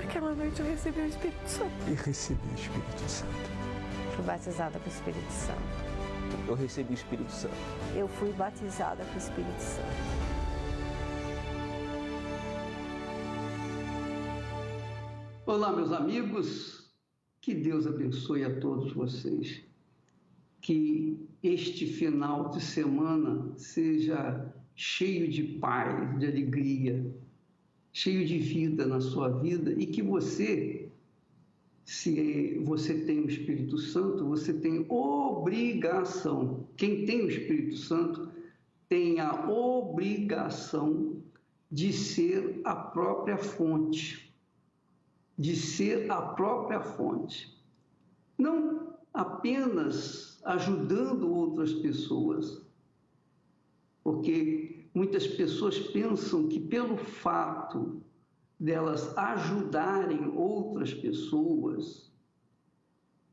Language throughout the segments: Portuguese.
Aquela noite eu recebi o Espírito Santo. E recebi o Espírito Santo. Fui batizada com o Espírito Santo. Eu recebi o Espírito Santo. Eu fui batizada com o Espírito Santo. Olá, meus amigos. Que Deus abençoe a todos vocês. Que este final de semana seja cheio de paz, de alegria, cheio de vida na sua vida e que você, se você tem o Espírito Santo, você tem obrigação. Quem tem o Espírito Santo tem a obrigação de ser a própria fonte. De ser a própria fonte. Não apenas ajudando outras pessoas, porque muitas pessoas pensam que pelo fato delas ajudarem outras pessoas,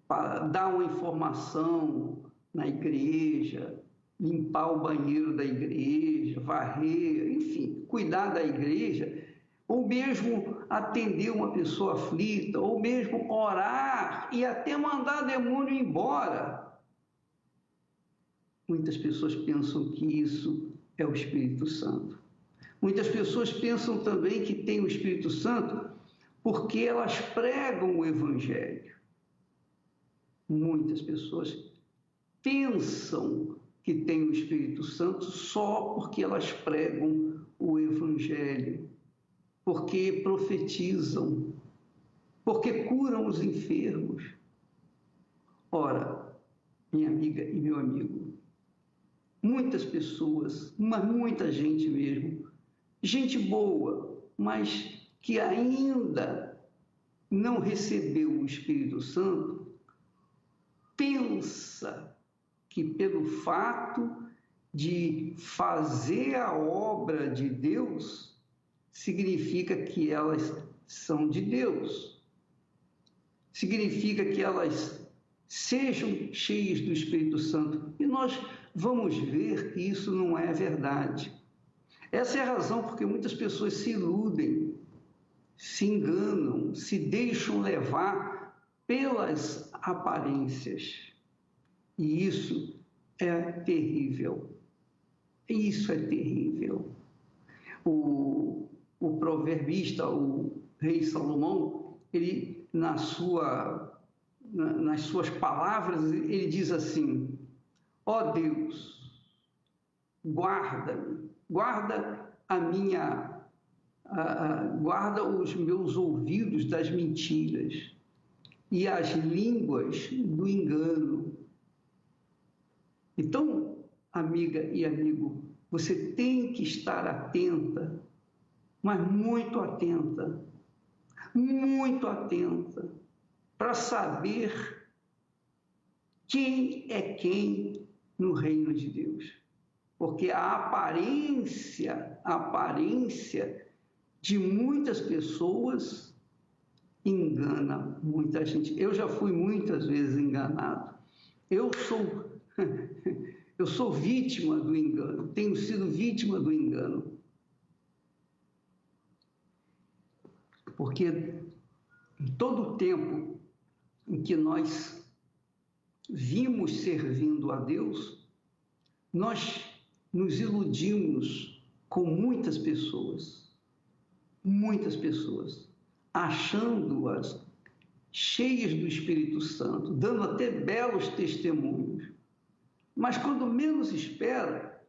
para dar uma informação na igreja, limpar o banheiro da igreja, varrer, enfim, cuidar da igreja, ou mesmo atender uma pessoa aflita, ou mesmo orar e até mandar demônio embora. Muitas pessoas pensam que isso é o Espírito Santo. Muitas pessoas pensam também que tem o Espírito Santo porque elas pregam o Evangelho. Muitas pessoas pensam que tem o Espírito Santo só porque elas pregam o Evangelho, porque profetizam, porque curam os enfermos. Ora, minha amiga e meu amigo, muitas pessoas, mas muita gente mesmo, gente boa, mas que ainda não recebeu o Espírito Santo, pensa que pelo fato de fazer a obra de Deus, significa que elas são de Deus. Significa que elas sejam cheias do Espírito Santo. E nós vamos ver que isso não é verdade. Essa é a razão porque muitas pessoas se iludem, se enganam, se deixam levar pelas aparências. E isso é terrível. Isso é terrível. O proverbista, o rei Salomão, ele, nas suas palavras, ele diz assim: ó Deus, guarda-me, guarda guarda os meus ouvidos das mentiras e as línguas do engano. Então, amiga e amigo, você tem que estar atenta, mas muito atenta, para saber quem é quem no reino de Deus. Porque a aparência de muitas pessoas engana muita gente. Eu já fui muitas vezes enganado. Eu sou vítima do engano, tenho sido vítima do engano. Porque em todo o tempo em que nós vimos servindo a Deus, nós nos iludimos com muitas pessoas, achando-as cheias do Espírito Santo, dando até belos testemunhos. Mas quando menos espera,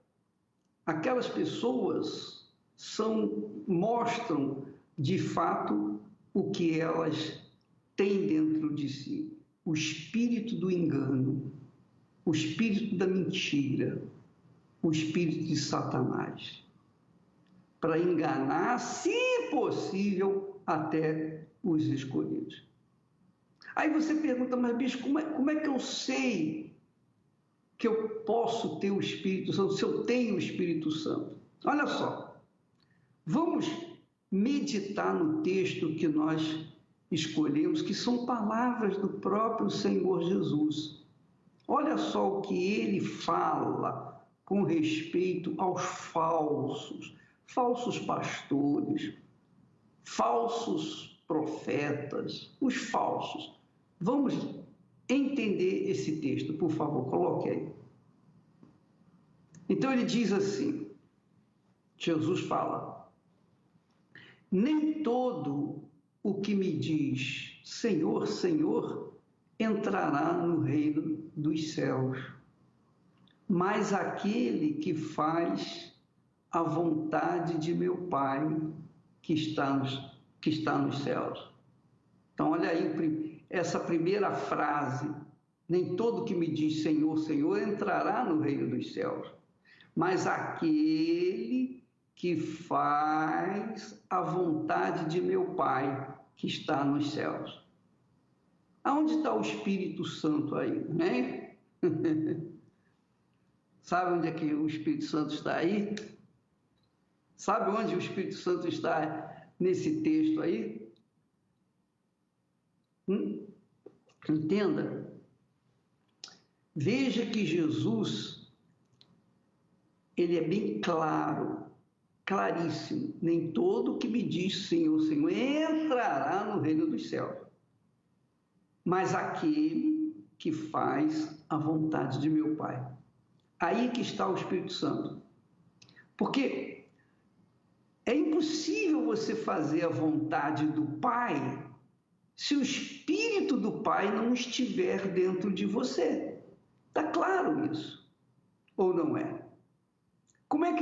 aquelas pessoas mostram de fato o que elas têm dentro de si: o espírito do engano, o espírito da mentira, o espírito de Satanás, para enganar, se possível, até os escolhidos. Aí você pergunta: mas bicho, como é que eu sei que eu posso ter o Espírito Santo, se eu tenho o Espírito Santo? Olha só, vamos meditar no texto que nós escolhemos, que são palavras do próprio Senhor Jesus. Olha só o que ele fala com respeito aos falsos pastores, falsos profetas, os falsos. Vamos entender esse texto, por favor, coloque aí. Então ele diz assim, Jesus fala: nem todo o que me diz Senhor, Senhor, entrará no reino dos céus, mas aquele que faz a vontade de meu Pai que está nos céus. Então, olha aí essa primeira frase: nem todo que me diz Senhor, Senhor entrará no reino dos céus, mas aquele que faz a vontade de meu Pai que está nos céus. Aonde está o Espírito Santo aí, né? Sabe onde é que o Espírito Santo está aí? Sabe onde o Espírito Santo está nesse texto aí? Entenda. Veja que Jesus, ele é bem claro, claríssimo. Nem todo que me diz Senhor, Senhor entrará no reino dos céus, mas aquele que faz a vontade de meu Pai. Aí que está o Espírito Santo. Porque é impossível você fazer a vontade do Pai se o Espírito do Pai não estiver dentro de você. Está claro isso? Ou não é? Como é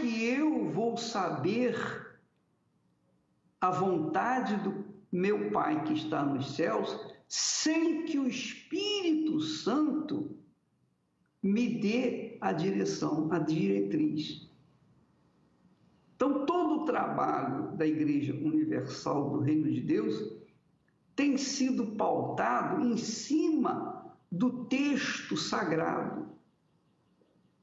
que eu vou saber a vontade do meu Pai que está nos céus sem que o Espírito Santo me dê a direção, a diretriz? Então, todo o trabalho da Igreja Universal do Reino de Deus tem sido pautado em cima do texto sagrado.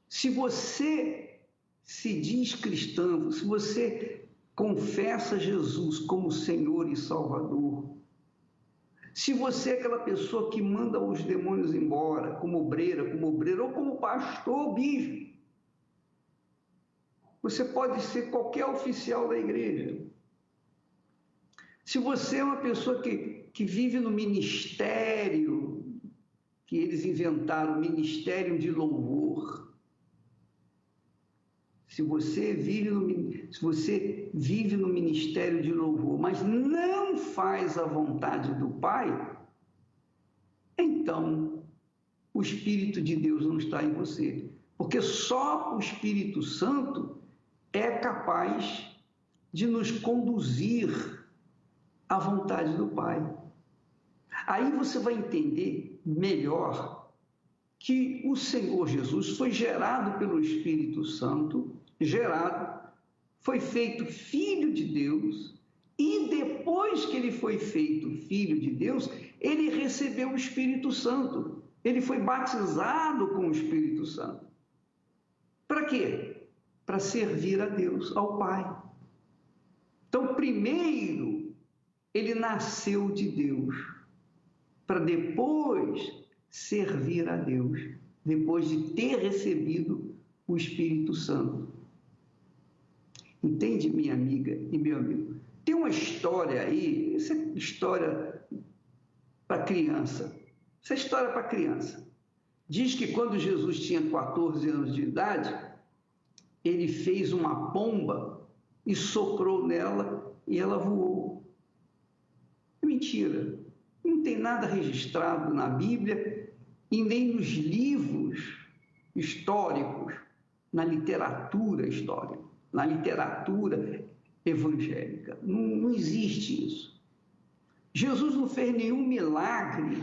Se você se diz cristão, se você confessa Jesus como Senhor e Salvador, se você é aquela pessoa que manda os demônios embora, como obreira, ou como pastor, bispo, você pode ser qualquer oficial da igreja. Se você é uma pessoa que vive no ministério, que eles inventaram, ministério de louvor, se você vive no ministério de louvor, mas não faz a vontade do Pai, então o Espírito de Deus não está em você. Porque só o Espírito Santo é capaz de nos conduzir à vontade do Pai. Aí você vai entender melhor que o Senhor Jesus foi gerado pelo Espírito Santo, foi feito Filho de Deus, e depois que ele foi feito Filho de Deus, ele recebeu o Espírito Santo. Ele foi batizado com o Espírito Santo. Para quê? Para servir a Deus, ao Pai. Então, primeiro, ele nasceu de Deus, para depois servir a Deus, depois de ter recebido o Espírito Santo. Entende, minha amiga e meu amigo? Tem uma história aí, essa é história para criança. Essa é história para criança. Diz que quando Jesus tinha 14 anos de idade, ele fez uma pomba e soprou nela e ela voou. Mentira. Não tem nada registrado na Bíblia e nem nos livros históricos, na literatura histórica, na literatura evangélica. Não existe isso. Jesus não fez nenhum milagre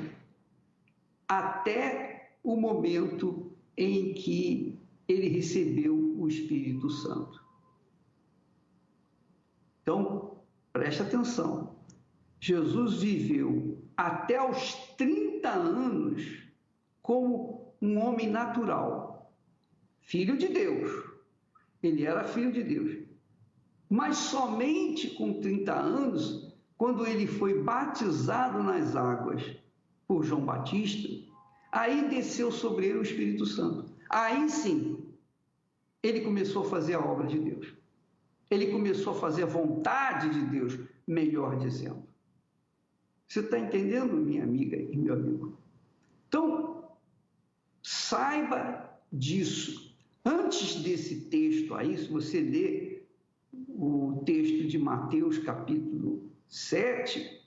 até o momento em que ele recebeu o Espírito Santo. Então, preste atenção. Jesus viveu até os 30 anos como um homem natural, filho de Deus. Ele era filho de Deus. Mas somente com 30 anos, quando ele foi batizado nas águas por João Batista, aí desceu sobre ele o Espírito Santo. Aí sim, ele começou a fazer a obra de Deus. Ele começou a fazer a vontade de Deus melhor dizendo. Você está entendendo, minha amiga e meu amigo? Então, saiba disso. Antes desse texto aí, se você ler o texto de Mateus, capítulo 7,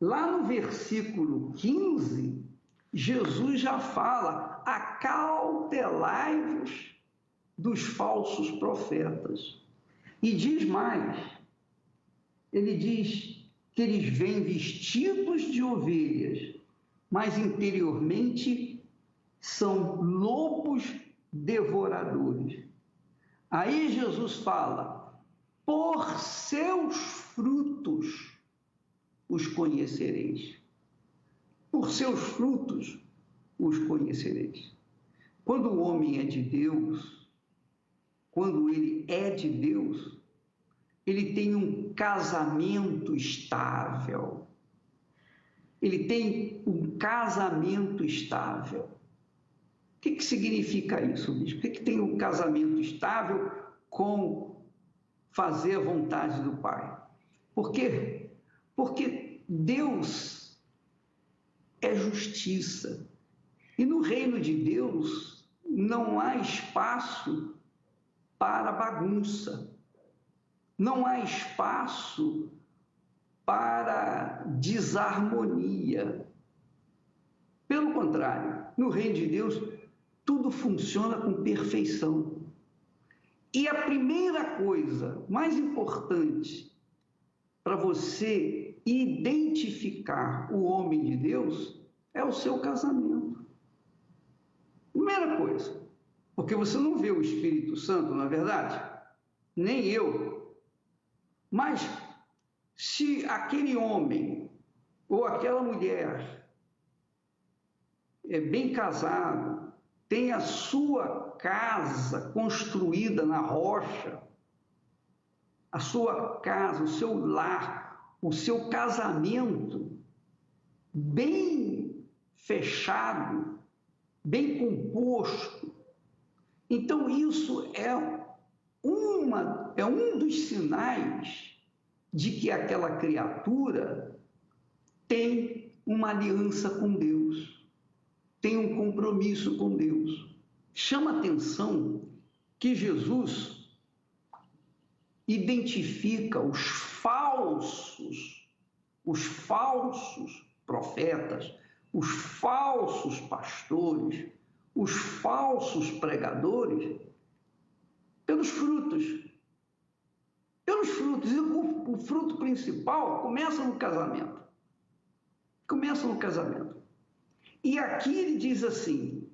lá no versículo 15, Jesus já fala: acautelai-vos dos falsos profetas. E diz mais, ele diz que eles vêm vestidos de ovelhas, mas interiormente são lobos devoradores. Aí Jesus fala: por seus frutos os conhecereis. Por seus frutos os conhecereis. Quando o homem é de Deus, quando ele é de Deus, ele tem um casamento estável. Ele tem um casamento estável. O que significa isso, bispo? O que tem um casamento estável com fazer a vontade do Pai? Por quê? Porque Deus é justiça. E no reino de Deus não há espaço para bagunça. Não há espaço para desarmonia. Pelo contrário, no reino de Deus, tudo funciona com perfeição. E a primeira coisa mais importante para você identificar o homem de Deus é o seu casamento. Primeira coisa, porque você não vê o Espírito Santo, não é verdade? Nem eu. Mas se aquele homem ou aquela mulher é bem casado, tem a sua casa construída na rocha, a sua casa, o seu lar, o seu casamento bem fechado, bem composto. Então, isso é um dos sinais de que aquela criatura tem uma aliança com Deus, tem um compromisso com Deus. Chama atenção que Jesus identifica os falsos profetas, os falsos pastores, os falsos pregadores, pelos frutos. Pelos frutos. E o fruto principal começa no casamento. Começa no casamento. E aqui ele diz assim: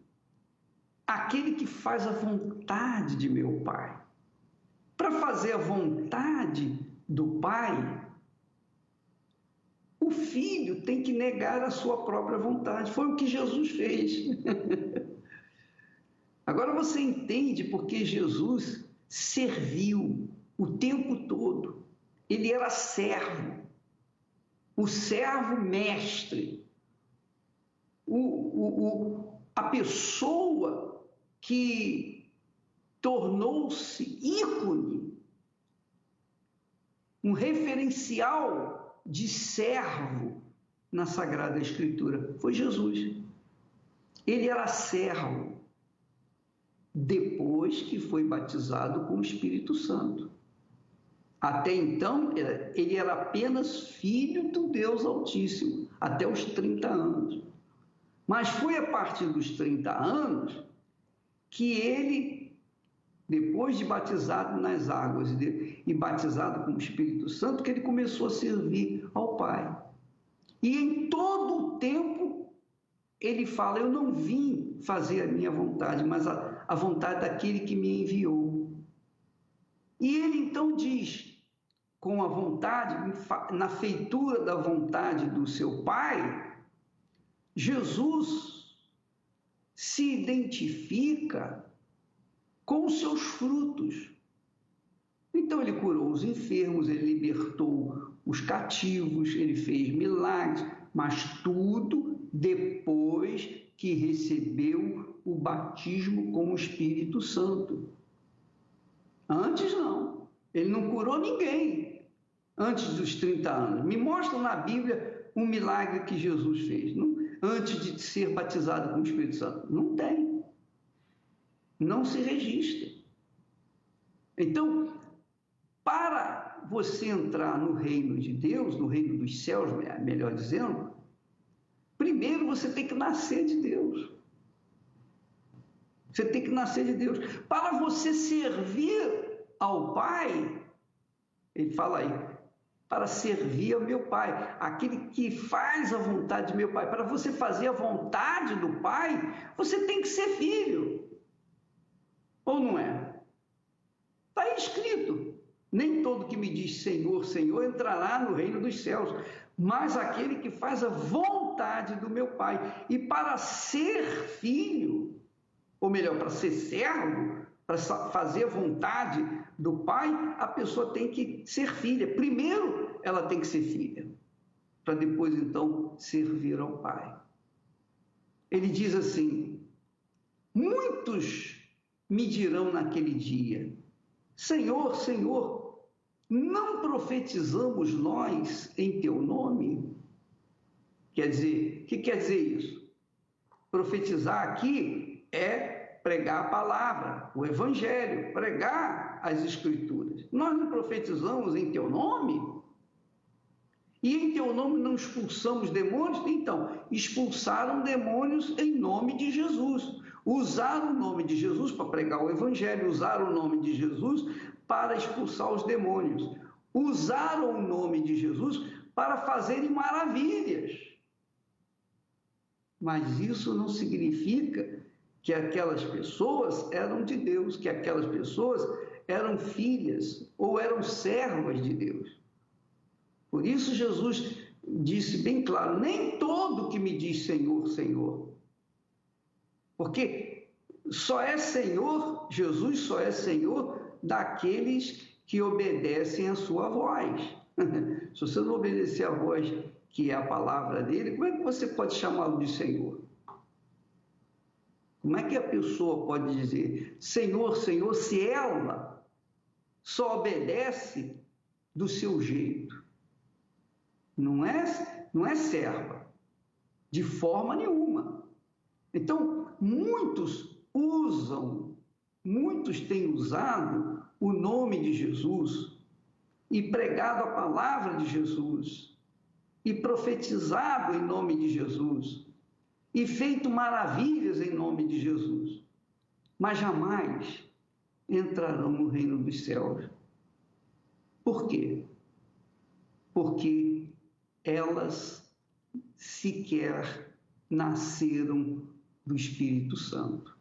aquele que faz a vontade de meu Pai. Para fazer a vontade do Pai, o filho tem que negar a sua própria vontade. Foi o que Jesus fez. Agora você entende porque Jesus serviu o tempo todo. Ele era servo, o servo mestre, a pessoa que tornou-se ícone, um referencial de servo na Sagrada Escritura. Foi Jesus. Ele era servo depois que foi batizado com o Espírito Santo. Até então, ele era apenas filho do Deus Altíssimo, até os 30 anos. Mas foi a partir dos 30 anos que ele, depois de batizado nas águas e batizado com o Espírito Santo, que ele começou a servir ao Pai. E em todo o tempo ele fala: eu não vim fazer a minha vontade, mas a vontade daquele que me enviou. E ele então diz, com a vontade, na feitura da vontade do seu Pai, Jesus se identifica com os seus frutos. Então ele curou os enfermos, ele libertou os cativos, ele fez milagres, mas tudo depois que recebeu o batismo com o Espírito Santo. Antes não, ele não curou ninguém. antes dos 30 anos. Me mostra na Bíblia um milagre que Jesus fez, antes de ser batizado com o Espírito Santo. Não tem. Não se registra. Então, para você entrar no reino de Deus, no reino dos céus, melhor dizendo, primeiro você tem que nascer de Deus. Você tem que nascer de Deus. Para você servir ao Pai, ele fala aí, para servir ao meu Pai, aquele que faz a vontade de meu Pai. Para você fazer a vontade do Pai, você tem que ser filho. Ou não é? Está escrito: nem todo que me diz Senhor, Senhor entrará no reino dos céus, mas aquele que faz a vontade do meu Pai. E para ser filho, ou melhor, para ser servo, para fazer a vontade do Pai, a pessoa tem que ser filha. Primeiro, ela tem que ser filha, para depois, então, servir ao Pai. Ele diz assim: muitos me dirão naquele dia: Senhor, Senhor, não profetizamos nós em teu nome? Quer dizer, o que quer dizer isso? Profetizar aqui é pregar a palavra, o evangelho, pregar as escrituras. Nós não profetizamos em teu nome? E em teu nome não expulsamos demônios? Então, expulsaram demônios em nome de Jesus. Usaram o nome de Jesus para pregar o evangelho, usaram o nome de Jesus para expulsar os demônios, usaram o nome de Jesus para fazerem maravilhas. Mas isso não significa que aquelas pessoas eram de Deus, que aquelas pessoas eram filhas ou eram servas de Deus. Por isso Jesus disse bem claro: nem todo que me diz Senhor, Senhor. Porque só é Senhor, Jesus só é Senhor daqueles que obedecem a sua voz. Se você não obedecer a voz, que é a palavra dele, como é que você pode chamá-lo de Senhor? Como é que a pessoa pode dizer Senhor, Senhor, se ela só obedece do seu jeito? Não é serva, de forma nenhuma. Então, muitos têm usado o nome de Jesus e pregado a palavra de Jesus e profetizado em nome de Jesus e feito maravilhas em nome de Jesus, mas jamais entrarão no reino dos céus. Por quê? Porque elas sequer nasceram do Espírito Santo.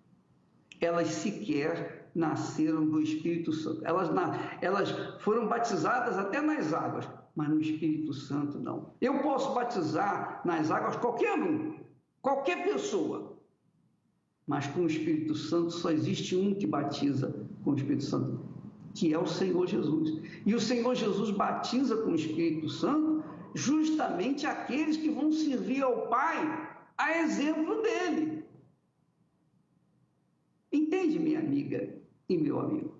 Elas sequer nasceram do Espírito Santo. Elas foram batizadas até nas águas, mas no Espírito Santo não. Eu posso batizar nas águas qualquer um, qualquer pessoa, mas com o Espírito Santo só existe um que batiza com o Espírito Santo, que é o Senhor Jesus. E o Senhor Jesus batiza com o Espírito Santo justamente aqueles que vão servir ao Pai a exemplo dele. Entende, minha amiga e meu amigo?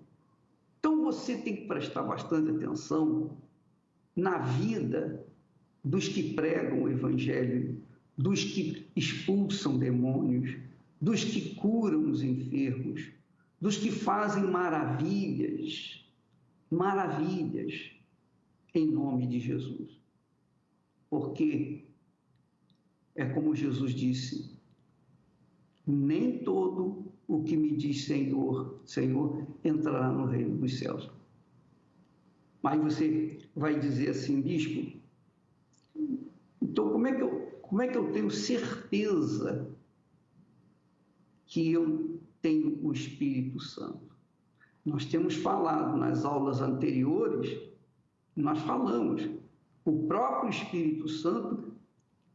Então você tem que prestar bastante atenção na vida dos que pregam o Evangelho, dos que expulsam demônios, dos que curam os enfermos, dos que fazem maravilhas em nome de Jesus. Porque é como Jesus disse: nem todo o que me diz Senhor, Senhor, entrará no reino dos céus. Mas você vai dizer assim: bispo, então como é que eu tenho certeza que eu tenho o Espírito Santo? Nós temos falado nas aulas anteriores, nós falamos, o próprio Espírito Santo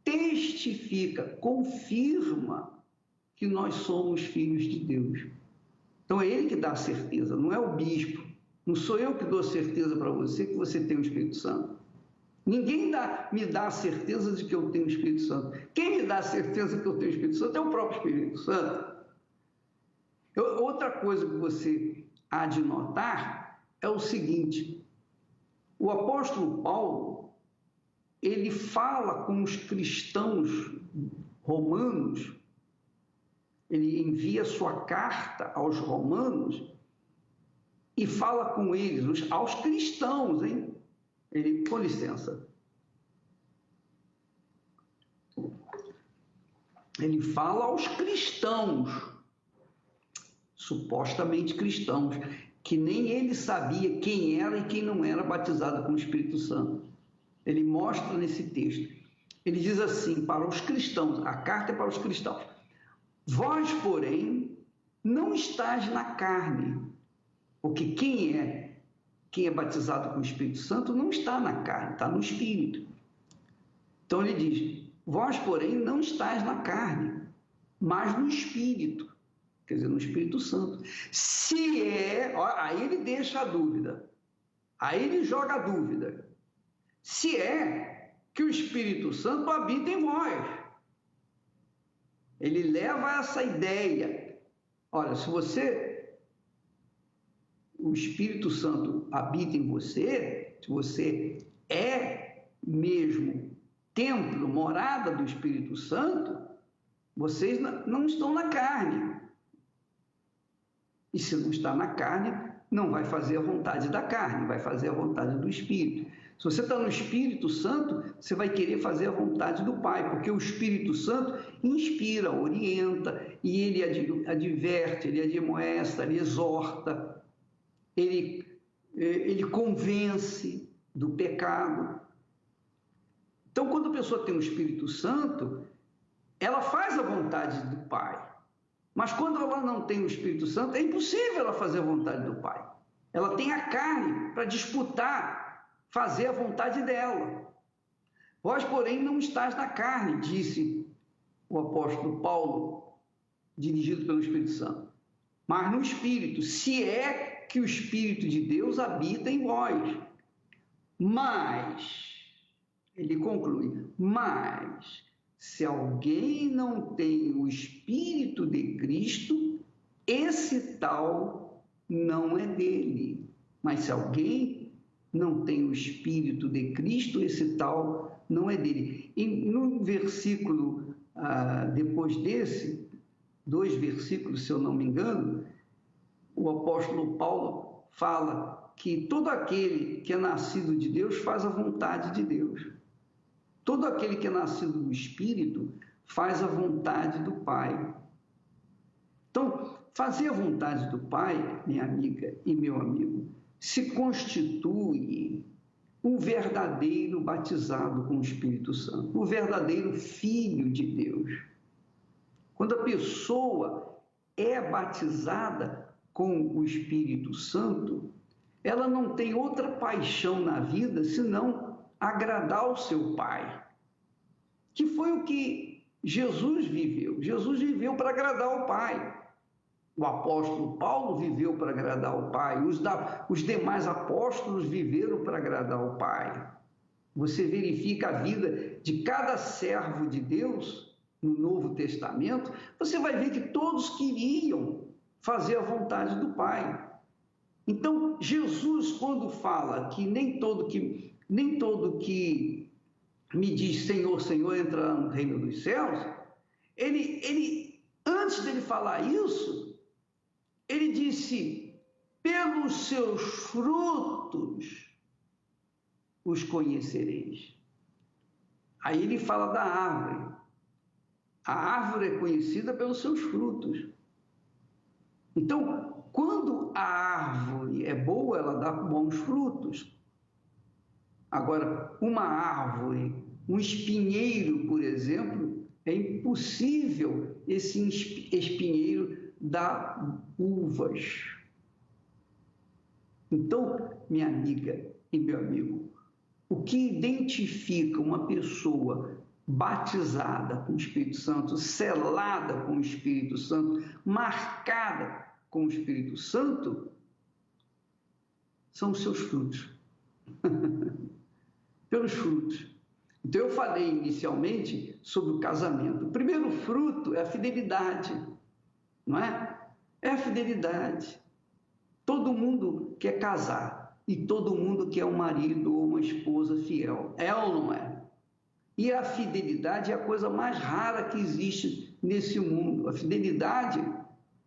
testifica, confirma que nós somos filhos de Deus. Então é ele que dá a certeza, não é o bispo. Não sou eu que dou certeza para você que você tem o Espírito Santo. Ninguém me dá a certeza de que eu tenho o Espírito Santo. Quem me dá a certeza que eu tenho o Espírito Santo é o próprio Espírito Santo. Outra coisa que você há de notar é o seguinte: O apóstolo Paulo, ele fala com os cristãos romanos, ele envia sua carta aos romanos e fala com eles, aos cristãos, hein? Ele, com licença. Ele fala aos cristãos, supostamente cristãos, que nem ele sabia quem era e quem não era batizado com o Espírito Santo. Ele mostra nesse texto. Ele diz assim, para os cristãos, a carta é para os cristãos: vós, porém, não estáis na carne, porque quem é batizado com o Espírito Santo não está na carne, está no Espírito. Então ele diz, vós, porém, não estáis na carne, mas no Espírito, quer dizer, no Espírito Santo. Se é, ó, aí ele deixa a dúvida, aí ele joga a dúvida, se é que o Espírito Santo habita em vós. Ele leva essa ideia, olha, se o Espírito Santo habita em você, se você é mesmo templo, morada do Espírito Santo, vocês não estão na carne. E se não está na carne, não vai fazer a vontade da carne, vai fazer a vontade do Espírito. Se você está no Espírito Santo, você vai querer fazer a vontade do Pai, porque o Espírito Santo inspira, orienta, e ele adverte, ele admoesta, ele exorta, ele convence do pecado. Então, quando a pessoa tem o Espírito Santo, ela faz a vontade do Pai. Mas quando ela não tem o Espírito Santo, é impossível ela fazer a vontade do Pai. Ela tem a carne para disputar, fazer a vontade dela. Vós, porém, não estáis na carne, disse o apóstolo Paulo, dirigido pelo Espírito Santo, mas no Espírito, se é que o Espírito de Deus habita em vós. Mas, ele conclui, mas se alguém não tem o Espírito de Cristo, esse tal não é dele. Mas se alguém não tem o Espírito de Cristo, esse tal não é dele. E no versículo depois desse, 2 versículos, se eu não me engano, o apóstolo Paulo fala que todo aquele que é nascido de Deus faz a vontade de Deus. Todo aquele que é nascido do Espírito faz a vontade do Pai. Então, fazer a vontade do Pai, minha amiga e meu amigo, se constitui um verdadeiro batizado com o Espírito Santo, o verdadeiro filho de Deus. Quando a pessoa é batizada com o Espírito Santo, ela não tem outra paixão na vida senão agradar ao seu Pai, que foi o que Jesus viveu. Jesus viveu para agradar ao Pai. O apóstolo Paulo viveu para agradar ao Pai. Os demais apóstolos viveram para agradar ao Pai. Você verifica a vida de cada servo de Deus no Novo Testamento, você vai ver que todos queriam fazer a vontade do Pai. Então, Jesus, quando fala que nem todo que me diz Senhor, Senhor, entrará no reino dos céus, ele antes dele falar isso, ele disse, pelos seus frutos os conhecereis. Aí ele fala da árvore. A árvore é conhecida pelos seus frutos. Então, quando a árvore é boa, ela dá bons frutos. Agora, uma árvore, um espinheiro, por exemplo, é impossível esse espinheiro dar uvas. Então, minha amiga e meu amigo, o que identifica uma pessoa batizada com o Espírito Santo, selada com o Espírito Santo, marcada com o Espírito Santo, são os seus frutos. Pelos frutos. Então, eu falei inicialmente sobre o casamento. O primeiro fruto é a fidelidade, não é? É a fidelidade. Todo mundo quer casar. e todo mundo quer um marido ou uma esposa fiel. É ou não é? E a fidelidade é a coisa mais rara que existe nesse mundo. A fidelidade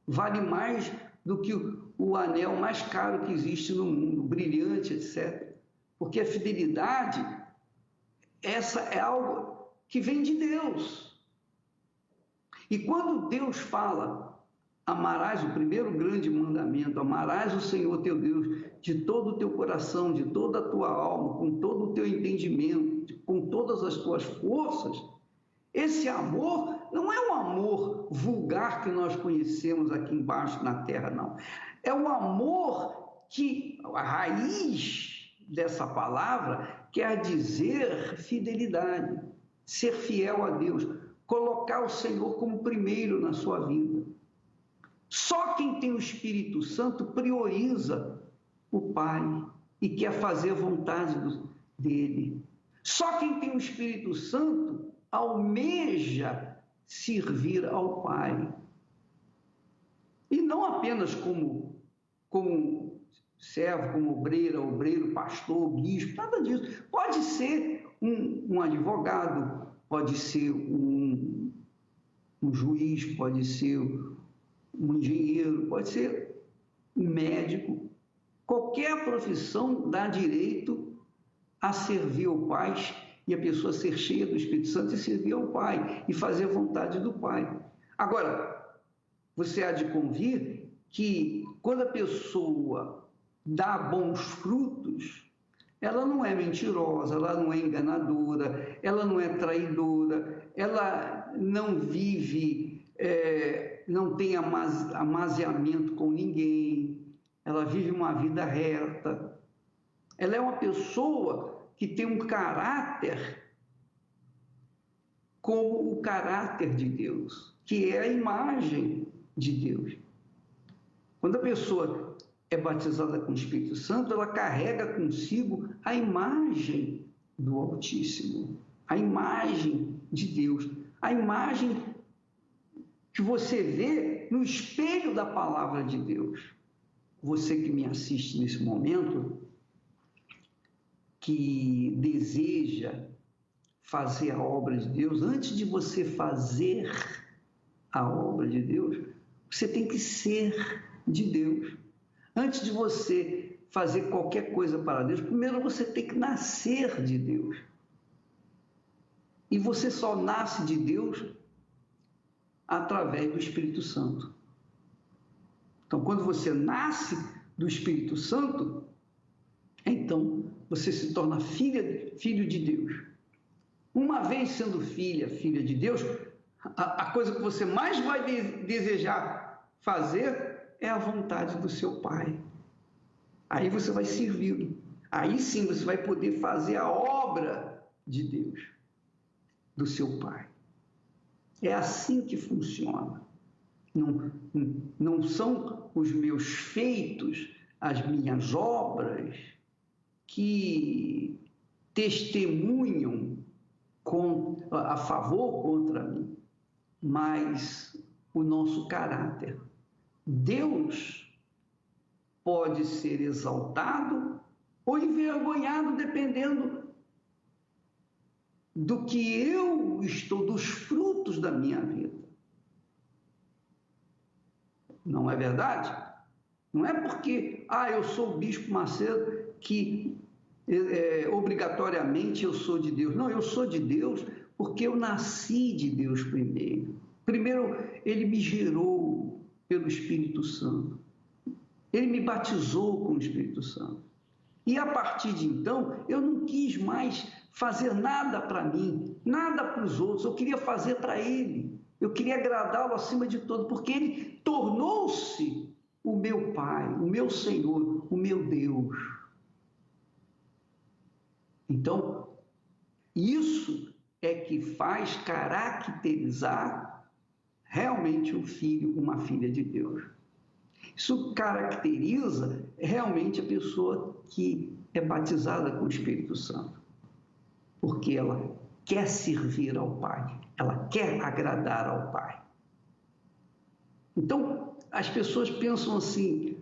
vale mais do que o anel mais caro que existe no mundo, brilhante, etc. Porque a fidelidade, essa é algo que vem de Deus. E quando Deus fala, amarás, o primeiro grande mandamento, amarás o Senhor teu Deus de todo o teu coração, de toda a tua alma, com todo o teu entendimento, com todas as tuas forças, esse amor não é um amor vulgar que nós conhecemos aqui embaixo na terra, não. É um amor que, a raiz dessa palavra, quer dizer fidelidade, ser fiel a Deus, colocar o Senhor como primeiro na sua vida. Só quem tem o Espírito Santo prioriza o Pai e quer fazer a vontade dele. Só quem tem o Espírito Santo almeja servir ao Pai. E não apenas como servo, como obreiro, pastor, bispo, nada disso. Pode ser um advogado, pode ser um juiz, pode ser um engenheiro, pode ser um médico. Qualquer profissão dá direito a servir ao Pai e a pessoa ser cheia do Espírito Santo e servir ao Pai e fazer a vontade do Pai. Agora, você há de convir que quando a pessoa dá bons frutos, ela não é mentirosa, ela não é enganadora, ela não é traidora, ela não vive, não tem amaziamento com ninguém, ela vive uma vida reta. Ela é uma pessoa que tem um caráter como o caráter de Deus, que é a imagem de Deus. Quando a pessoa é batizada com o Espírito Santo, ela carrega consigo a imagem do Altíssimo, a imagem de Deus, a imagem que você vê no espelho da palavra de Deus. Você que me assiste nesse momento, que deseja fazer a obra de Deus, antes de você fazer a obra de Deus, você tem que ser de Deus. Antes de você fazer qualquer coisa para Deus, primeiro você tem que nascer de Deus. E você só nasce de Deus através do Espírito Santo. Então, quando você nasce do Espírito Santo, então você se torna filho de Deus. Uma vez sendo filha de Deus, a coisa que você mais vai desejar fazer é a vontade do seu Pai. Aí você vai servi-lo. Aí sim você vai poder fazer a obra de Deus, do seu Pai. É assim que funciona. Não são os meus feitos, as minhas obras, que testemunham a favor contra mim, mas o nosso caráter. Deus pode ser exaltado ou envergonhado, dependendo do que eu estou, dos frutos da minha vida. Não é verdade? Não é porque, eu sou o Bispo Macedo, que obrigatoriamente eu sou de Deus. Não, eu sou de Deus porque eu nasci de Deus primeiro. Primeiro, Ele me gerou pelo Espírito Santo. Ele me batizou com o Espírito Santo. E a partir de então, eu não quis mais fazer nada para mim, nada para os outros. Eu queria fazer para Ele. Eu queria agradá-lo acima de tudo, porque Ele tornou-se o meu Pai, o meu Senhor, o meu Deus. Então, isso é que faz caracterizar realmente um filho, uma filha de Deus. Isso caracteriza realmente a pessoa que é batizada com o Espírito Santo, porque ela quer servir ao Pai, ela quer agradar ao Pai. Então, as pessoas pensam assim,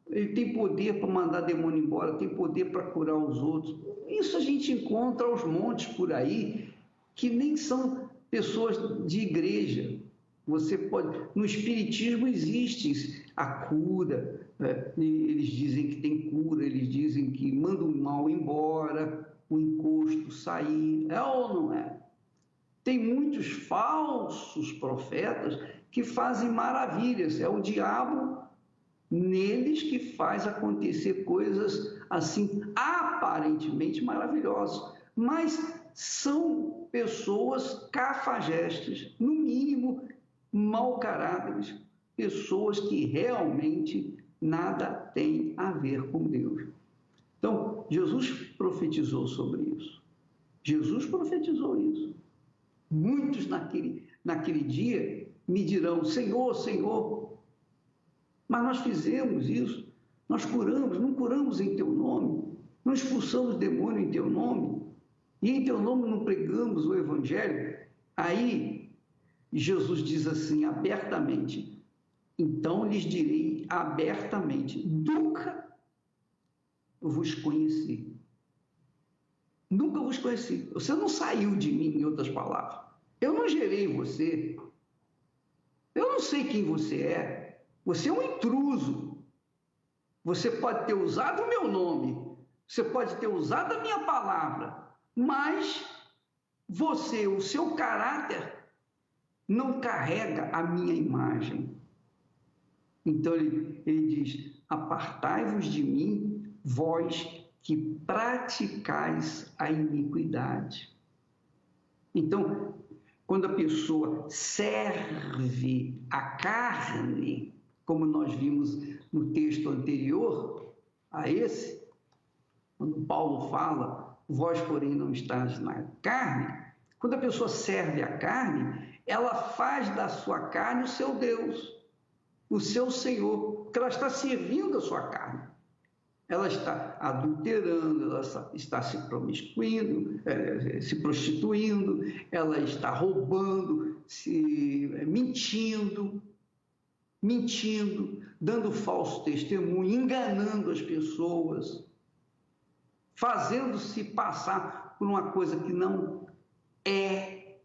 ele tem poder para mandar demônio embora, tem poder para curar os outros. Isso a gente encontra aos montes por aí, que nem são pessoas de igreja. Você pode... No Espiritismo existe a cura, eles dizem que tem cura, eles dizem que manda o mal embora, o encosto sair. É ou não é? Tem muitos falsos profetas que fazem maravilhas. É o diabo neles que faz acontecer coisas assim aparentemente maravilhosas, mas são pessoas cafajestes, no mínimo mau caráteres, pessoas que realmente nada têm a ver com Deus. Então, Jesus profetizou sobre isso. Jesus profetizou isso. Muitos naquele dia me dirão: Senhor, Senhor, mas nós fizemos isso, nós curamos, não curamos em teu nome, não expulsamos demônio em teu nome, e em teu nome não pregamos o evangelho. Aí Jesus diz assim abertamente: então lhes direi abertamente, nunca vos conheci. Nunca vos conheci. Você não saiu de mim, em outras palavras. Eu não gerei você. Eu não sei quem você é. Você é um intruso. Você pode ter usado o meu nome. Você pode ter usado a minha palavra. Mas você, o seu caráter, não carrega a minha imagem. Então ele diz: apartai-vos de mim, vós que praticais a iniquidade. Então, quando a pessoa serve a carne, como nós vimos no texto anterior a esse, quando Paulo fala, vós, porém, não estáis na carne, quando a pessoa serve a carne, ela faz da sua carne o seu Deus, o seu Senhor, porque ela está servindo a sua carne. Ela está adulterando, ela está se promiscuindo, se prostituindo, ela está roubando, mentindo, dando falso testemunho, enganando as pessoas, fazendo-se passar por uma coisa que não é.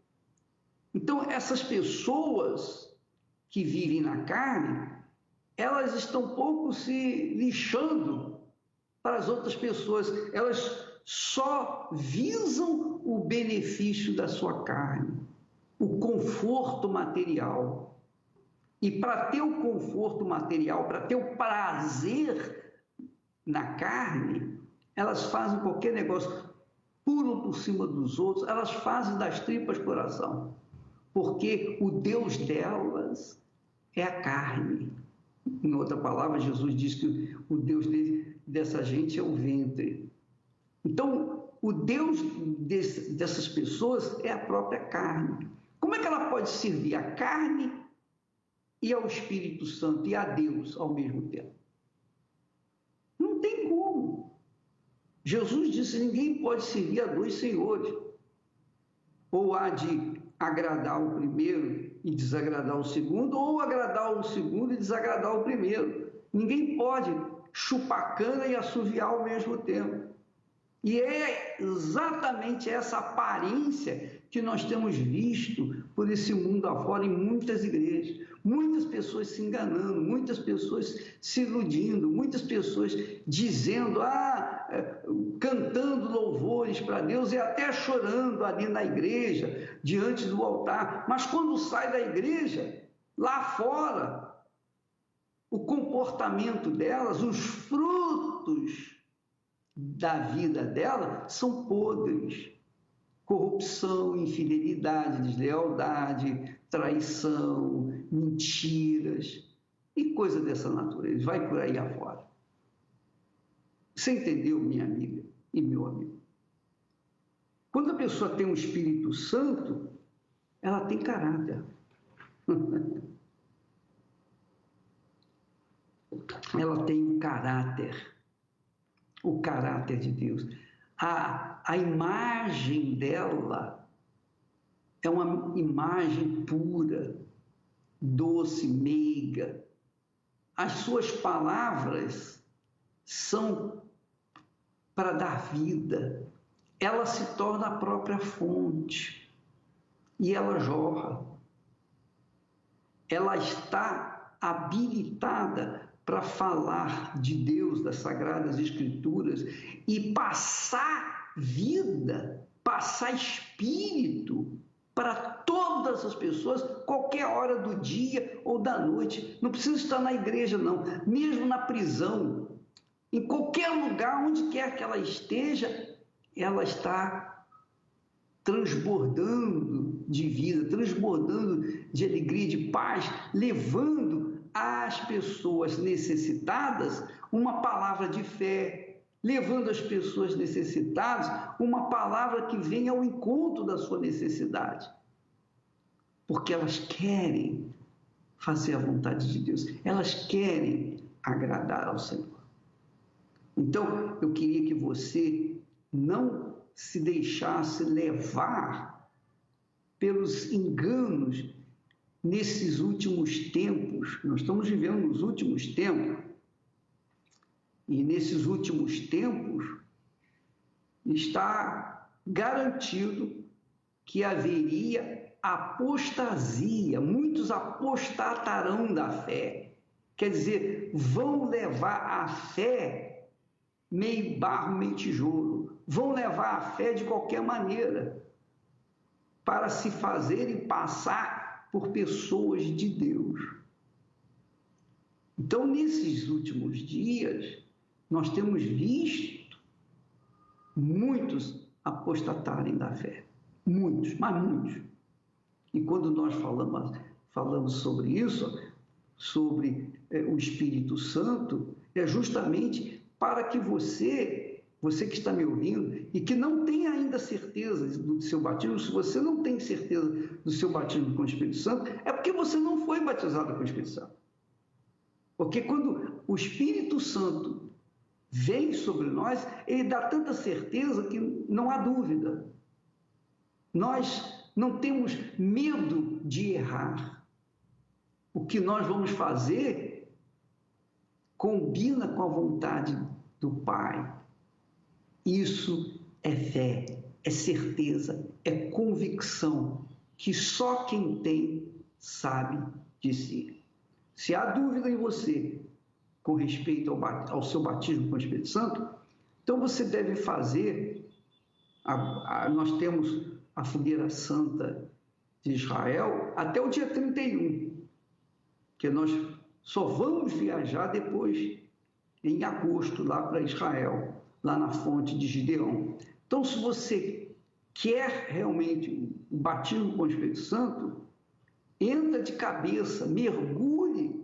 Então, essas pessoas que vivem na carne, elas estão pouco se lixando para as outras pessoas, elas só visam o benefício da sua carne, o conforto material. E para ter o conforto material, para ter o prazer na carne, elas fazem qualquer negócio, pulam por cima dos outros, elas fazem das tripas coração, porque o Deus delas é a carne. Em outra palavra, Jesus diz que o Deus dessa gente é o ventre. Então, o Deus dessas pessoas é a própria carne. Como é que ela pode servir a carne e ao Espírito Santo e a Deus ao mesmo tempo? Não tem como. Jesus disse: ninguém pode servir a dois senhores. Ou há de agradar o primeiro e desagradar o segundo, ou agradar o segundo e desagradar o primeiro. Ninguém pode chupar cana e assoviar ao mesmo tempo. E é exatamente essa aparência que nós temos visto por esse mundo afora em muitas igrejas. Muitas pessoas se enganando, muitas pessoas se iludindo, muitas pessoas dizendo, cantando louvores para Deus e até chorando ali na igreja, diante do altar. Mas quando sai da igreja, lá fora, o comportamento delas, os frutos da vida dela são podres. Corrupção, infidelidade, deslealdade, traição, mentiras e coisa dessa natureza. Vai por aí afora. Você entendeu, minha amiga e meu amigo? Quando a pessoa tem um Espírito Santo, ela tem caráter. Ela tem um caráter. O caráter de Deus. A imagem dela é uma imagem pura, doce, meiga, as suas palavras são para dar vida. Ela se torna a própria fonte e ela jorra. Ela está habilitada para falar de Deus, das Sagradas Escrituras e passar vida, passar espírito para todas as pessoas, qualquer hora do dia ou da noite. Não precisa estar na igreja, não. Mesmo na prisão, em qualquer lugar, onde quer que ela esteja, ela está transbordando de vida, transbordando de alegria, de paz, levando às pessoas necessitadas uma palavra de fé, levando às pessoas necessitadas uma palavra que venha ao encontro da sua necessidade. Porque elas querem fazer a vontade de Deus, elas querem agradar ao Senhor. Então, eu queria que você não se deixasse levar pelos enganos nesses últimos tempos. Nós estamos vivendo nos últimos tempos, e nesses últimos tempos está garantido que haveria apostasia, muitos apostatarão da fé, quer dizer, vão levar a fé meio barro, meio tijolo, vão levar a fé de qualquer maneira, para se fazerem passar por pessoas de Deus. Então, nesses últimos dias, nós temos visto muitos apostatarem da fé, muitos, mas muitos. E quando nós falamos sobre isso, sobre o Espírito Santo, é justamente para que você que está me ouvindo e que não tem ainda certeza do seu batismo, se você não tem certeza do seu batismo com o Espírito Santo, é porque você não foi batizado com o Espírito Santo. Porque quando o Espírito Santo vem sobre nós, ele dá tanta certeza que não há dúvida. Nós não temos medo de errar. O que nós vamos fazer combina com a vontade do Pai. Isso é fé, é certeza, é convicção que só quem tem sabe de si. Se há dúvida em você com respeito ao seu batismo com o Espírito Santo, então você deve fazer. Nós temos a Fogueira Santa de Israel até o dia 31, que nós só vamos viajar depois, em agosto, lá para Israel, lá na fonte de Gideão. Então, se você quer realmente o batismo com o Espírito Santo, entra de cabeça, mergulhe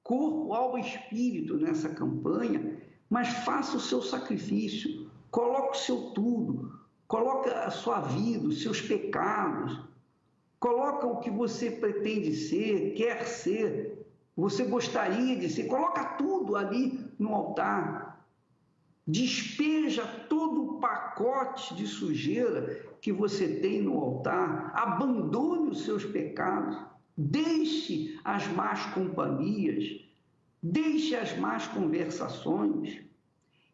corpo, alma e espírito nessa campanha, mas faça o seu sacrifício, coloque o seu tudo, coloque a sua vida, os seus pecados, coloca o que você pretende ser, quer ser, você gostaria de ser, coloca tudo ali no altar, despeja todo o pacote de sujeira que você tem no altar, abandone os seus pecados, deixe as más companhias, deixe as más conversações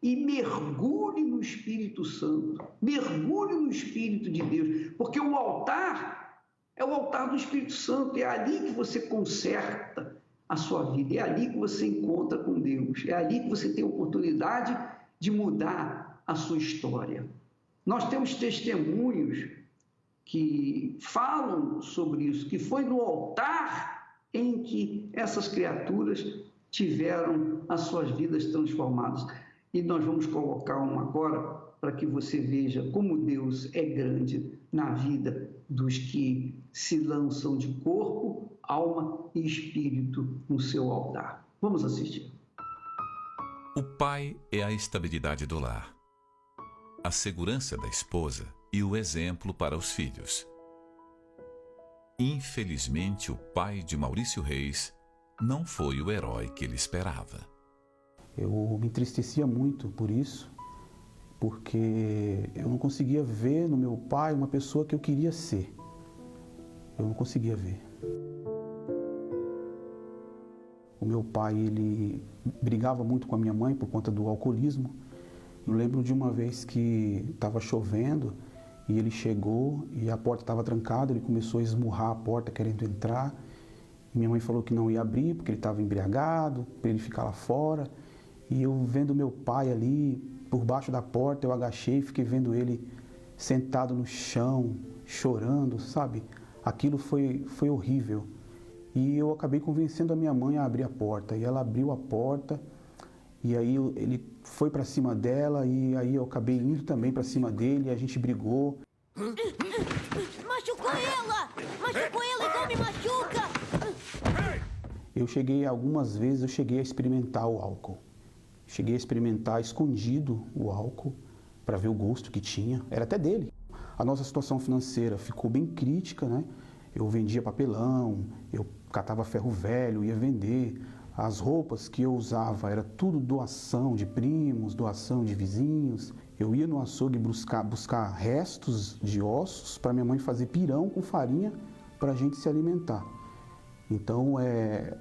e mergulhe no Espírito Santo, mergulhe no Espírito de Deus, porque o altar é o altar do Espírito Santo, é ali que você conserta a sua vida, é ali que você encontra com Deus, é ali que você tem a oportunidade de mudar a sua história. Nós temos testemunhos que falam sobre isso, que foi no altar em que essas criaturas tiveram as suas vidas transformadas. E nós vamos colocar um agora para que você veja como Deus é grande na vida dos que se lançam de corpo, alma e espírito no seu altar. Vamos assistir. O pai é a estabilidade do lar, a segurança da esposa e o exemplo para os filhos. Infelizmente, o pai de Maurício Reis não foi o herói que ele esperava. Eu me entristecia muito por isso, porque eu não conseguia ver no meu pai uma pessoa que eu queria ser. Eu não conseguia ver. O meu pai, ele brigava muito com a minha mãe por conta do alcoolismo. Eu lembro de uma vez que estava chovendo e ele chegou e a porta estava trancada, ele começou a esmurrar a porta querendo entrar. E minha mãe falou que não ia abrir porque ele estava embriagado, para ele ficar lá fora. E eu vendo meu pai ali por baixo da porta, eu agachei e fiquei vendo ele sentado no chão, chorando, sabe? Aquilo foi horrível. E eu acabei convencendo a minha mãe a abrir a porta. E ela abriu a porta, e aí ele foi para cima dela, e aí eu acabei indo também para cima dele, e a gente brigou. Machucou ela! Machucou ela, então me machuca! Algumas vezes eu cheguei a experimentar o álcool. Cheguei a experimentar escondido o álcool para ver o gosto que tinha. Era até dele. A nossa situação financeira ficou bem crítica, né? Eu vendia papelão, eu catava ferro velho, ia vender. As roupas que eu usava era tudo doação de primos, doação de vizinhos. Eu ia no açougue buscar restos de ossos para minha mãe fazer pirão com farinha para a gente se alimentar. Então,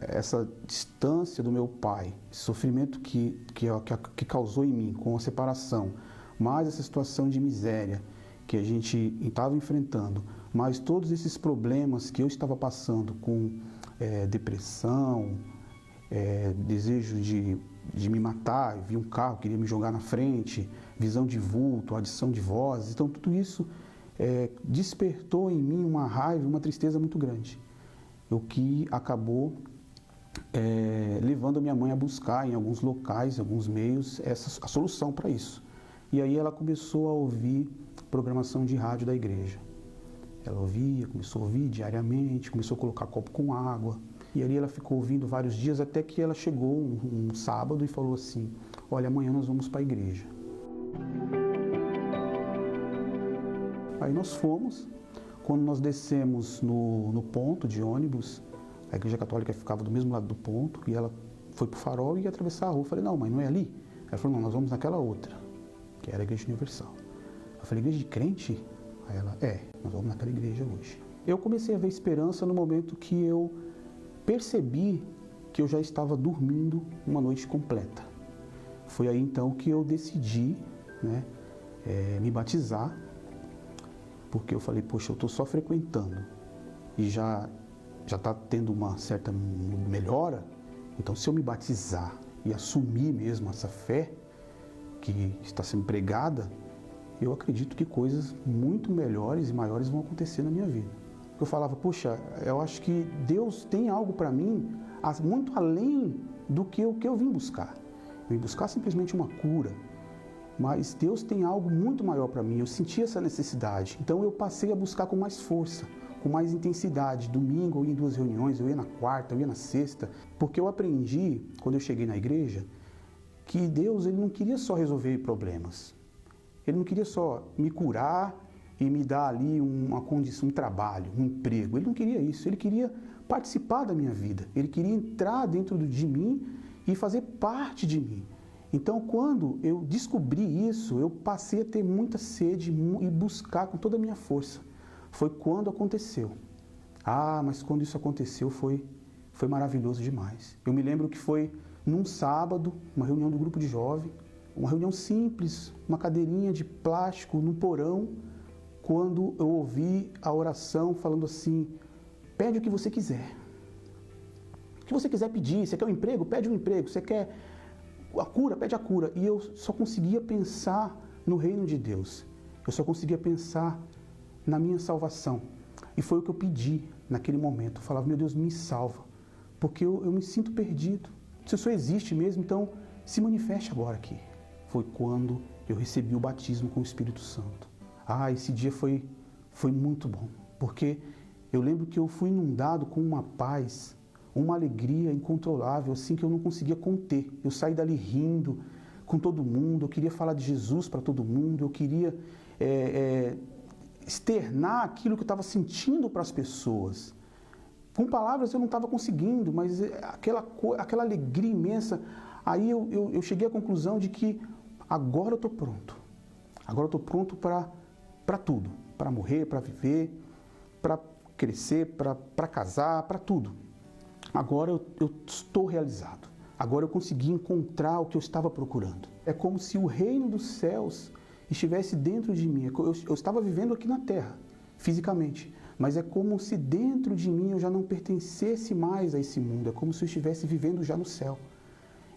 essa distância do meu pai, esse sofrimento que causou em mim com a separação, mais essa situação de miséria que a gente estava enfrentando, mais todos esses problemas que eu estava passando com depressão, desejo de me matar, vi um carro, queria me jogar na frente, visão de vulto, adição de vozes. Então, tudo isso despertou em mim uma raiva, uma tristeza muito grande. O que acabou levando a minha mãe a buscar em alguns locais, em alguns meios, a solução para isso. E aí ela começou a ouvir programação de rádio da igreja. Ela ouvia, começou a ouvir diariamente, começou a colocar copo com água. E ali ela ficou ouvindo vários dias, até que ela chegou um sábado e falou assim: olha, amanhã nós vamos para a igreja. Aí nós fomos. Quando nós descemos no ponto de ônibus, a igreja católica ficava do mesmo lado do ponto, e ela foi para o farol e ia atravessar a rua. Eu falei: não, mãe, não é ali? Ela falou: não, nós vamos naquela outra, que era a igreja universal. Eu falei: igreja de crente? Aí ela: nós vamos naquela igreja hoje. Eu comecei a ver esperança no momento que eu percebi que eu já estava dormindo uma noite completa. Foi aí então que eu decidi, me batizar, porque eu falei: poxa, eu estou só frequentando e já está tendo uma certa melhora, então se eu me batizar e assumir mesmo essa fé que está sendo pregada, eu acredito que coisas muito melhores e maiores vão acontecer na minha vida. Eu falava: poxa, eu acho que Deus tem algo para mim muito além do que eu vim buscar. Eu vim buscar simplesmente uma cura, mas Deus tem algo muito maior para mim. Eu senti essa necessidade, então eu passei a buscar com mais força, com mais intensidade. Domingo eu ia em 2 reuniões, eu ia na quarta, eu ia na sexta, porque eu aprendi, quando eu cheguei na igreja, que Deus ele não queria só resolver problemas. Ele não queria só me curar e me dar ali uma condição, um trabalho, um emprego. Ele não queria isso, ele queria participar da minha vida. Ele queria entrar dentro de mim e fazer parte de mim. Então, quando eu descobri isso, eu passei a ter muita sede e buscar com toda a minha força. Foi quando aconteceu. Mas quando isso aconteceu foi maravilhoso demais. Eu me lembro que foi num sábado, uma reunião do grupo de jovem, uma reunião simples, uma cadeirinha de plástico num porão, quando eu ouvi a oração falando assim: pede o que você quiser. O que você quiser pedir. Você quer um emprego? Pede um emprego. Você quer a cura? Pede a cura. E eu só conseguia pensar no reino de Deus. Eu só conseguia pensar na minha salvação. E foi o que eu pedi naquele momento. Eu falava: meu Deus, me salva, porque eu me sinto perdido. Se o Senhor existe mesmo, então se manifeste agora aqui. Foi quando eu recebi o batismo com o Espírito Santo. Esse dia foi muito bom, porque eu lembro que eu fui inundado com uma paz, uma alegria incontrolável, assim, que eu não conseguia conter. Eu saí dali rindo com todo mundo, eu queria falar de Jesus para todo mundo, eu queria externar aquilo que eu estava sentindo para as pessoas. Com palavras eu não estava conseguindo, mas aquela alegria imensa. Aí eu cheguei à conclusão de que agora eu estou pronto. Agora eu estou pronto para tudo. Para morrer, para viver, para crescer, para casar, para tudo. Agora eu estou realizado. Agora eu consegui encontrar o que eu estava procurando. É como se o reino dos céus estivesse dentro de mim. Eu estava vivendo aqui na terra, fisicamente, mas é como se dentro de mim eu já não pertencesse mais a esse mundo. É como se eu estivesse vivendo já no céu.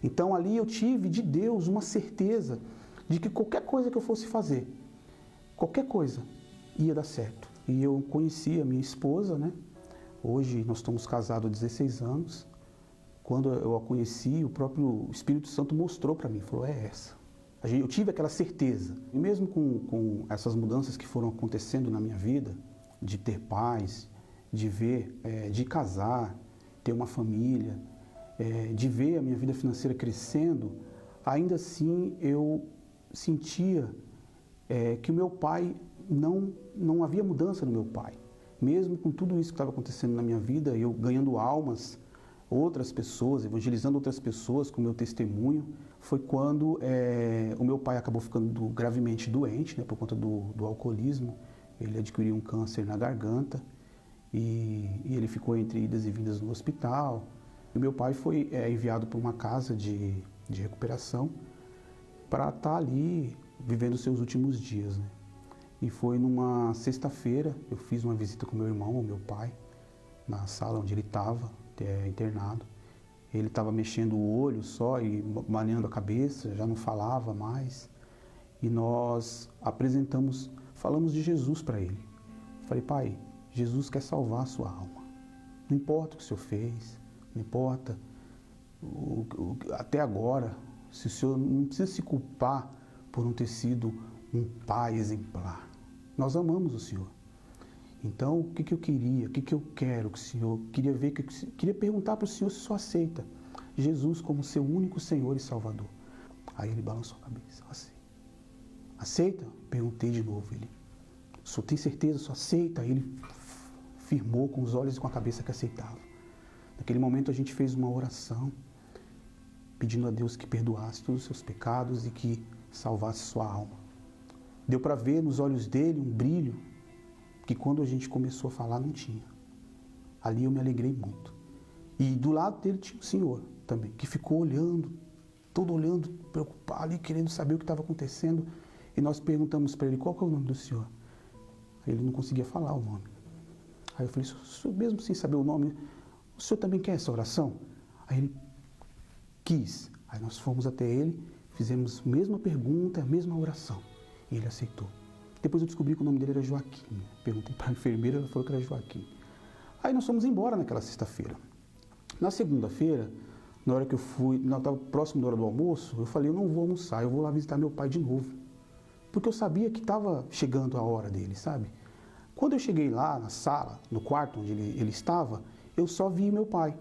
Então ali eu tive de Deus uma certeza de que qualquer coisa que eu fosse fazer, qualquer coisa, ia dar certo. E eu conheci a minha esposa, né? Hoje nós estamos casados há 16 anos. Quando eu a conheci, o próprio Espírito Santo mostrou para mim, falou, é essa. Eu tive aquela certeza. E mesmo com essas mudanças que foram acontecendo na minha vida, de ter paz, de ver, de casar, ter uma família, de ver a minha vida financeira crescendo, ainda assim eu sentia que o meu pai, não havia mudança no meu pai. Mesmo com tudo isso que estava acontecendo na minha vida, eu ganhando almas, outras pessoas, evangelizando outras pessoas com o meu testemunho, foi quando o meu pai acabou ficando gravemente doente, né, por conta do alcoolismo. Ele adquiriu um câncer na garganta e ele ficou entre idas e vindas no hospital. E meu pai foi enviado para uma casa de recuperação para estar ali vivendo os seus últimos dias, né? E foi numa sexta-feira, eu fiz uma visita com meu irmão, o meu pai, na sala onde ele estava, internado. Ele estava mexendo o olho só e maneando a cabeça, já não falava mais. E nós falamos de Jesus para ele. Falei, pai, Jesus quer salvar a sua alma. Não importa o que o senhor fez, não importa até agora, se o senhor não precisa se culpar por não ter sido um pai exemplar. Nós amamos o Senhor. Então, o que eu queria, o que eu quero que o Senhor, queria perguntar para o Senhor se o Senhor aceita Jesus como seu único Senhor e Salvador. Aí ele balançou a cabeça, aceita. Aceita? Perguntei de novo, ele, o senhor tem certeza, o senhor aceita? Aí ele firmou com os olhos e com a cabeça que aceitava. Naquele momento a gente fez uma oração, pedindo a Deus que perdoasse todos os seus pecados e que salvasse sua alma. Deu para ver nos olhos dele um brilho que quando a gente começou a falar não tinha. Ali eu me alegrei muito. E do lado dele tinha o senhor também, que ficou olhando, todo olhando, preocupado ali, querendo saber o que estava acontecendo. E nós perguntamos para ele, qual que é o nome do senhor? Aí ele não conseguia falar o nome. Aí eu falei, o senhor mesmo sem saber o nome, o senhor também quer essa oração? Aí ele quis. Aí nós fomos até ele, fizemos a mesma pergunta, a mesma oração. E ele aceitou. Depois eu descobri que o nome dele era Joaquim. Perguntei para a enfermeira, ela falou que era Joaquim. Aí nós fomos embora naquela sexta-feira. Na segunda-feira, na hora que eu fui, estava próximo da hora do almoço, eu falei, eu não vou almoçar, eu vou lá visitar meu pai de novo. Porque eu sabia que estava chegando a hora dele, sabe? Quando eu cheguei lá na sala, no quarto onde ele estava, eu só vi meu pai.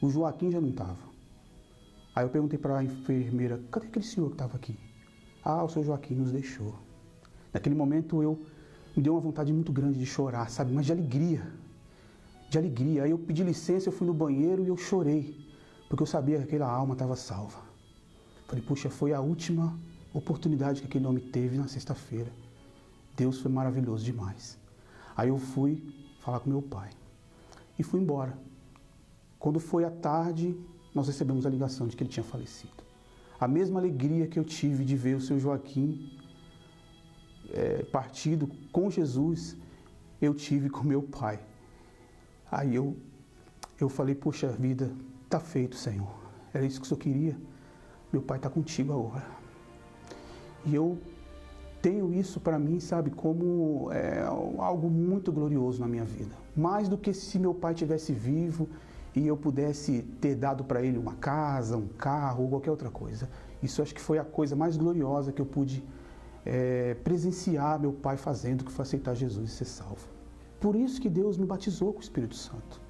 O Joaquim já não estava. Aí eu perguntei para a enfermeira, cadê aquele senhor que estava aqui? Ah, o seu Joaquim nos deixou. Naquele momento me deu uma vontade muito grande de chorar, sabe? Mas de alegria. De alegria. Aí eu pedi licença, eu fui no banheiro e eu chorei. Porque eu sabia que aquela alma estava salva. Falei, puxa, foi a última oportunidade que aquele homem teve na sexta-feira. Deus foi maravilhoso demais. Aí eu fui falar com meu pai. E fui embora. Quando foi à tarde, nós recebemos a ligação de que ele tinha falecido. A mesma alegria que eu tive de ver o seu Joaquim partido com Jesus, eu tive com meu pai. Aí eu falei, poxa vida, tá feito, Senhor. Era isso que o Senhor queria. Meu pai está contigo agora. E eu tenho isso para mim, sabe, como algo muito glorioso na minha vida. Mais do que se meu pai estivesse vivo e eu pudesse ter dado para ele uma casa, um carro ou qualquer outra coisa. Isso acho que foi a coisa mais gloriosa que eu pude presenciar meu pai fazendo, que foi aceitar Jesus e ser salvo. Por isso que Deus me batizou com o Espírito Santo.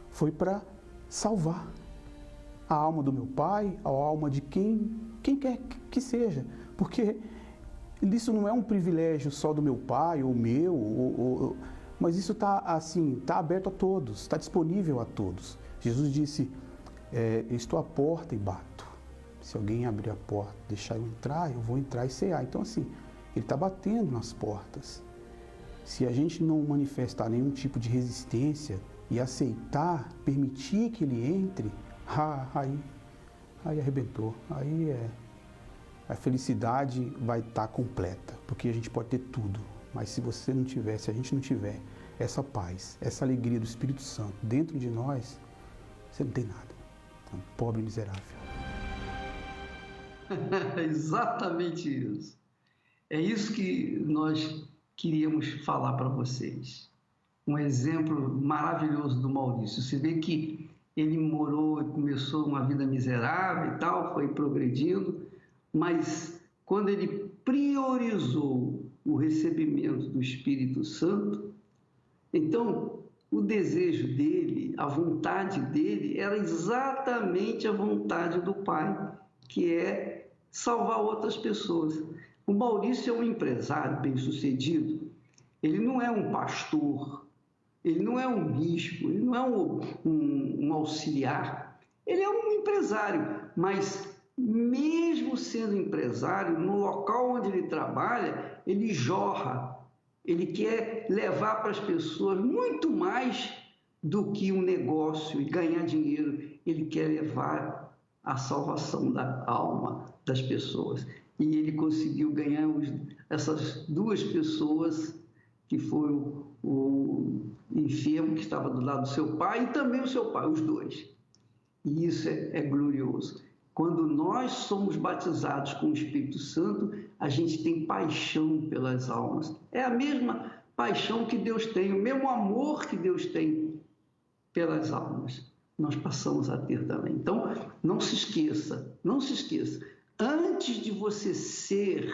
Foi para salvar a alma do meu pai, a alma de quem quer que seja. Porque isso não é um privilégio só do meu pai ou meu, mas isso está assim, tá aberto a todos, está disponível a todos. Jesus disse, eu estou à porta e bato. Se alguém abrir a porta, deixar eu entrar, eu vou entrar e cear. Então assim, ele está batendo nas portas. Se a gente não manifestar nenhum tipo de resistência, e aceitar, permitir que ele entre, aí arrebentou. Aí a felicidade vai estar completa, porque a gente pode ter tudo, mas se você não tiver, se a gente não tiver essa paz, essa alegria do Espírito Santo dentro de nós, você não tem nada. É um pobre miserável. Exatamente isso. É isso que nós queríamos falar para vocês. Um exemplo maravilhoso do Maurício. Você vê que ele morou e começou uma vida miserável e tal, foi progredindo, mas quando ele priorizou o recebimento do Espírito Santo, então o desejo dele, a vontade dele era exatamente a vontade do Pai, que é salvar outras pessoas. O Maurício é um empresário bem-sucedido, ele não é um pastor, ele não é um bispo, ele não é um auxiliar, ele é um empresário, mas mesmo sendo empresário, no local onde ele trabalha, ele jorra, ele quer levar para as pessoas muito mais do que um negócio e ganhar dinheiro, ele quer levar a salvação da alma das pessoas. E ele conseguiu ganhar essas duas pessoas, que foi o enfermo que estava do lado do seu pai e também o seu pai, os dois. E isso é glorioso. Quando nós somos batizados com o Espírito Santo, a gente tem paixão pelas almas. É a mesma paixão que Deus tem, o mesmo amor que Deus tem pelas almas. Nós passamos a ter também. Então, não se esqueça. Antes de você ser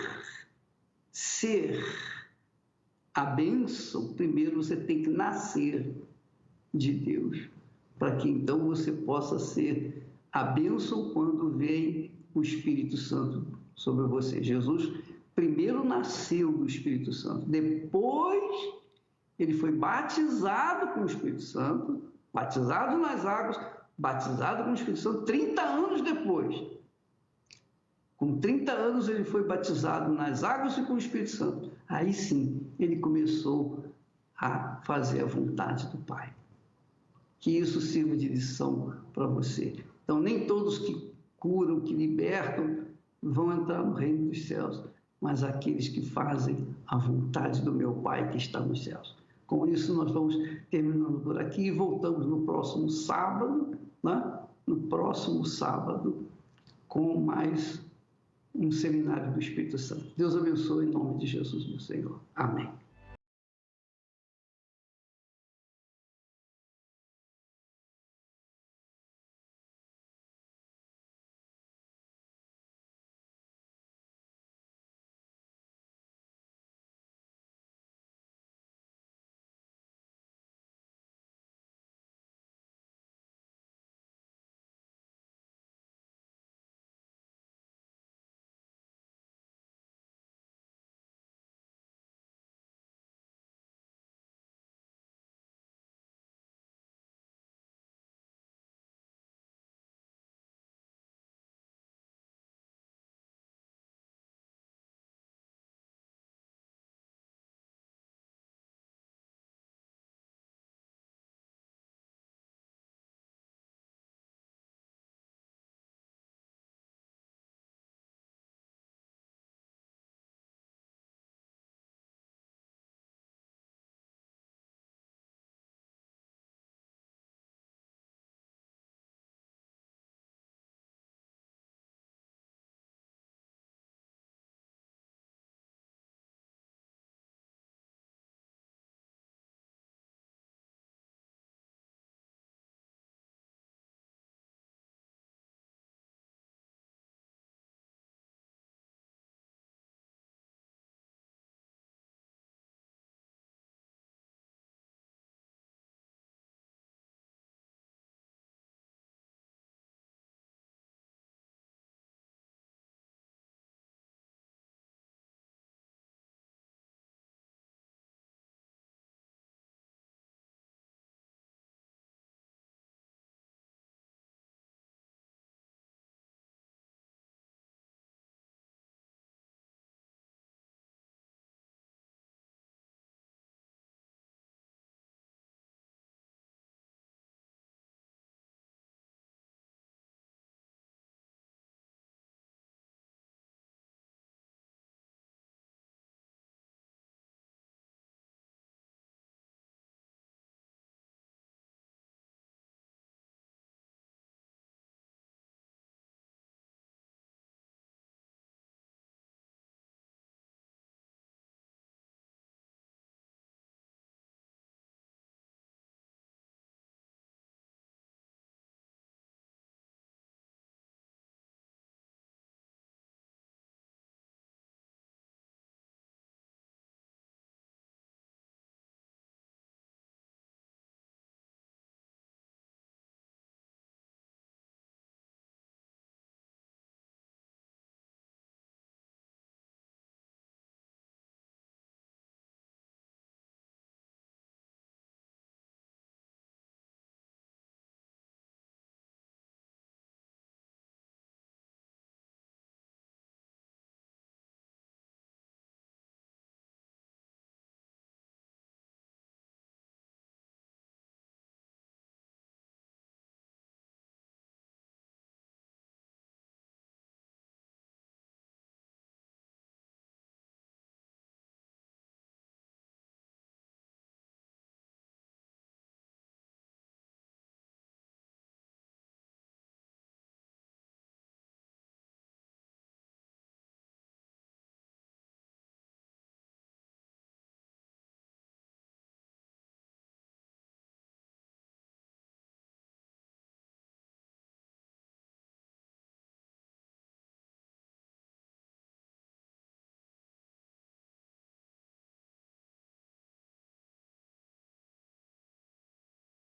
a bênção, primeiro você tem que nascer de Deus, para que então você possa ser a bênção quando vem o Espírito Santo sobre você. Jesus primeiro nasceu do Espírito Santo, depois ele foi batizado com o Espírito Santo, batizado nas águas, batizado com o Espírito Santo 30 anos depois. Com 30 anos ele foi batizado nas águas e com o Espírito Santo. Aí sim, ele começou a fazer a vontade do Pai. Que isso sirva de lição para você. Então, nem todos que curam, que libertam, vão entrar no reino dos céus, mas aqueles que fazem a vontade do meu Pai que está nos céus. Com isso, nós vamos terminando por aqui e voltamos no próximo sábado, né? No próximo sábado, com mais um seminário do Espírito Santo. Deus abençoe em nome de Jesus, meu Senhor. Amém.